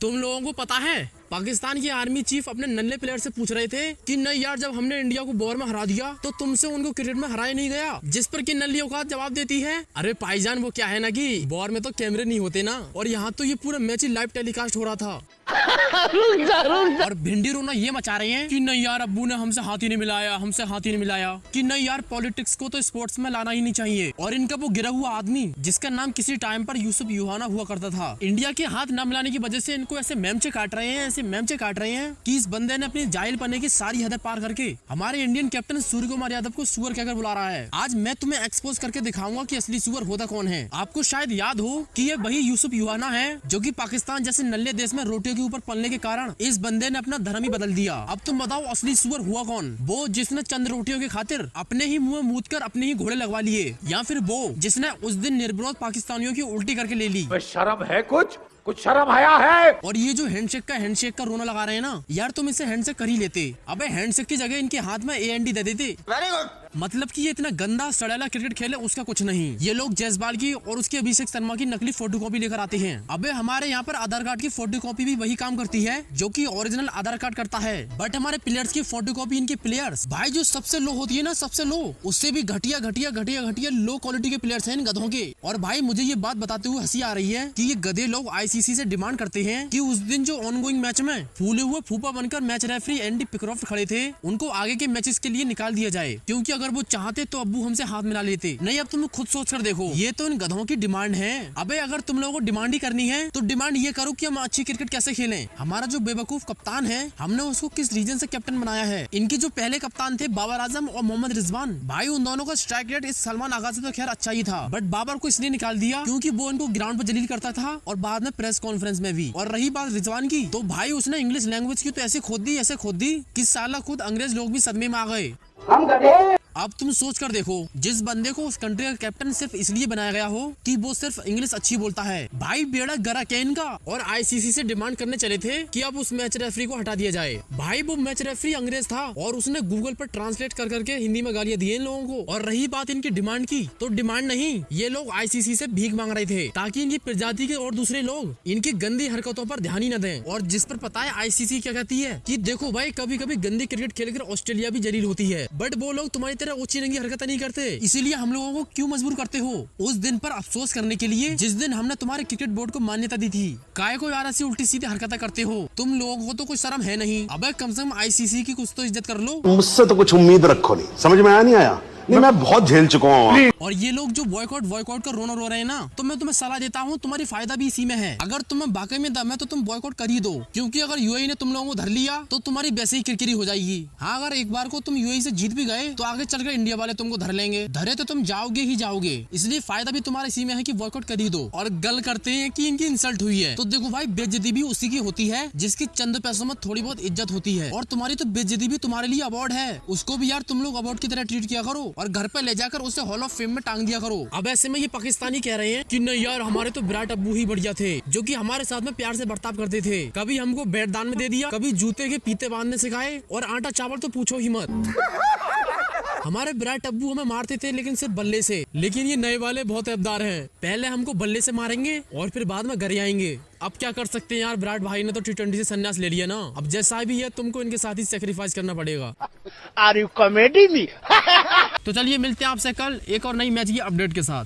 तुम लोगों को पता है पाकिस्तान की आर्मी चीफ अपने नन्हे प्लेयर से पूछ रहे थे कि नहीं यार, जब हमने इंडिया को वॉर में हरा दिया तो तुमसे उनको क्रिकेट में हराया नहीं गया। जिस पर कि नल्ली औकात जवाब देती है, अरे भाईजान वो क्या है ना कि वॉर में तो कैमरे नहीं होते ना, और यहाँ तो ये पूरा मैच ही लाइव टेलीकास्ट हो रहा था। और भिंडी रोना ये मचा रहे हैं कि नहीं यार, अब्बू ने हमसे हाथ ही नहीं मिलाया, हमसे हाथ ही नहीं मिलाया, कि नहीं यार पॉलिटिक्स को तो स्पोर्ट्स में लाना ही नहीं चाहिए। और इनका वो गिरा हुआ आदमी जिसका नाम किसी टाइम पर यूसुफ यूहाना हुआ करता था, इंडिया के हाथ न मिलाने की वजह से इनको ऐसे मेमचे काट रहे हैं, ऐसे मेमचे काट रहे हैं कि इस बंदे ने अपनी जाहिल पने की सारी हदें पार करके हमारे इंडियन कैप्टन सूर्य कुमार यादव को सुअर कहकर बुला रहा है। आज मैं तुम्हें एक्सपोज करके दिखाऊंगा कि असली सुअर होता कौन है। आपको शायद याद हो कि ये वही यूसुफ यूहाना है जो कि पाकिस्तान जैसे नल्ले देश में रोटियों के ऊपर पलने के कारण इस बंदे ने अपना धर्म ही बदल दिया। अब तुम बताओ असली सुअर हुआ कौन? वो जिसने चंद रोटियों की खातिर अपने ही मुंह मूद कर अपने ही घोड़े लगवा लिए, या फिर वो जिसने उस दिन निर्विरोध पाकिस्तानियों की उल्टी करके ले ली? शर्म है कुछ शर्म आया है। और ये जो हैंडशेक का रोना लगा रहे हैं ना यार, तुम इसे हैंडशेक कर ही लेते। अबे हैंडशेक की जगह इनके हाथ में AND दे देते। Very good. मतलब कि ये इतना गंदा सड़ेला क्रिकेट खेले उसका कुछ नहीं। ये लोग जयसवाल की और उसके अभिषेक शर्मा की नकली फोटोकॉपी लेकर आते हैं। अबे हमारे यहाँ पर आधार कार्ड की फोटोकॉपी भी वही काम करती है जो कि ओरिजिनल आधार कार्ड करता है, बट हमारे प्लेयर्स की फोटोकॉपी इनके प्लेयर्स भाई जो सबसे लो होती है ना, सबसे लो, उससे भी घटिया लो क्वालिटी के प्लेयर्स हैं इन गधों के। और भाई मुझे ये बात बताते हुए हंसी आ रही है कि ये गधे लोग ICC से डिमांड करते हैं कि उस दिन जो ऑनगोइंग मैच में फूले हुए फूफा बनकर मैच रेफरी एंडी पिक्रॉफ्ट खड़े थे, उनको आगे के मैचेस के लिए निकाल दिया जाए, क्योंकि अगर वो चाहते तो अब्बू हमसे हाथ मिला लेते। नहीं, अब तुम खुद सोच कर देखो, ये तो इन गधों की डिमांड है। अबे अगर तुम लोगों को डिमांड ही करनी है तो डिमांड ये करो कि हम अच्छी क्रिकेट कैसे खेलें। हमारा जो बेवकूफ कप्तान है, हमने उसको किस रीजन से कैप्टन बनाया है। इनके जो पहले कप्तान थे बाबर आजम और मोहम्मद रिजवान, भाई उन दोनों का स्ट्राइक रेट इस सलमान आगा से तो खैर अच्छा ही था, बट बाबर को इसलिए निकाल दिया क्योंकि वो इनको ग्राउंड पर जलील करता था और बाद में प्रेस कॉन्फ्रेंस में भी। और रही बात रिजवान की, तो भाई उसने इंग्लिश लैंग्वेज की तो ऐसे खोद दी कि साला खुद अंग्रेज लोग भी सदमे में आ गए। हम गधे। अब तुम सोच कर देखो, जिस बंदे को उस कंट्री का कैप्टन सिर्फ इसलिए बनाया गया हो कि वो सिर्फ इंग्लिश अच्छी बोलता है, भाई बेड़ा गरा क्या इनका। और ICC से डिमांड करने चले थे कि अब उस मैच रेफरी को हटा दिया जाए। भाई वो मैच रेफरी अंग्रेज था और उसने गूगल पर ट्रांसलेट कर करके हिंदी में गालियां दी इन लोगों को। और रही बात इनकी डिमांड की, तो डिमांड नहीं, ये लोग ICC से भीख मांग रहे थे ताकि इनकी प्रजाति के और दूसरे लोग इनकी गंदी हरकतों पर ध्यान ही न दें। और जिस पर पता है ICC क्या कहती है कि देखो भाई, कभी कभी गंदी क्रिकेट खेलकर ऑस्ट्रेलिया भी जलील होती है, बट वो लोग तुम्हारी तरह ऊंची नंगी हरकत नहीं करते, इसीलिए हम लोगों को क्यों मजबूर करते हो उस दिन पर अफसोस करने के लिए जिस दिन हमने तुम्हारे क्रिकेट बोर्ड को मान्यता दी थी। काय को यार ऐसी उल्टी सीधी हरकतें करते हो? तुम लोगों को तो कोई शर्म है नहीं। अबे कम से कम ICC की कुछ तो इज्जत कर लो। मुझसे तो कुछ उम्मीद रखो नहीं, समझ में आया नहीं आया? नहीं, मैं बहुत झेल चुका हूँ। और ये लोग जो बॉयकॉट कर रोना रो रहे हैं ना, तो मैं तुम्हें सलाह देता हूँ, तुम्हारी फायदा भी इसी में है। अगर तुम्हें वाकई में दम है तो तुम बॉयकॉट कर ही दो, क्योंकि अगर UAE ने तुम लोगों को धर लिया तो तुम्हारी वैसे ही किरकिरी हो जाएगी। हाँ, अगर एक बार को तुम UAE से जीत भी गए तो आगे चलकर इंडिया वाले तुमको धर लेंगे, धरे तो तुम जाओगे ही जाओगे। इसलिए फायदा भी तुम्हारे इसी में है कि बॉयकॉट कर ही दो। और गल करते हैं कि इनकी इंसल्ट हुई है, तो देखो भाई, बेइज्जती भी उसी की होती है जिसकी चंद पैसों में थोड़ी बहुत इज्जत होती है। और तुम्हारी तो बेइज्जती भी तुम्हारे लिए अवार्ड है, उसको भी यार तुम लोग अवार्ड की तरह ट्रीट किया करो और घर पे ले जाकर उसे हॉल ऑफ फेम में टांग दिया करो। अब ऐसे में ये पाकिस्तानी कह रहे हैं कि नहीं यार, हमारे तो विराट अब्बू ही बढ़िया थे जो कि हमारे साथ में प्यार से बर्ताव करते थे, कभी हमको बैट दान में दे दिया, कभी जूते के पीते बांधने सिखाए, और आटा चावल तो पूछो ही मत। हमारे विराट अब्बू हमें मारते थे लेकिन सिर्फ बल्ले से, लेकिन ये नए वाले बहुत ऐबदार हैं, पहले हमको बल्ले से मारेंगे और फिर बाद में घर आएंगे। अब क्या कर सकते हैं यार, विराट भाई ने तो T20 से संन्यास ले लिया ना, अब जैसा भी है तुमको इनके साथ ही सेक्रीफाइस करना पड़ेगा। Are you comedy me? तो चलिए मिलते हैं आपसे कल एक और नई मैच की अपडेट के साथ।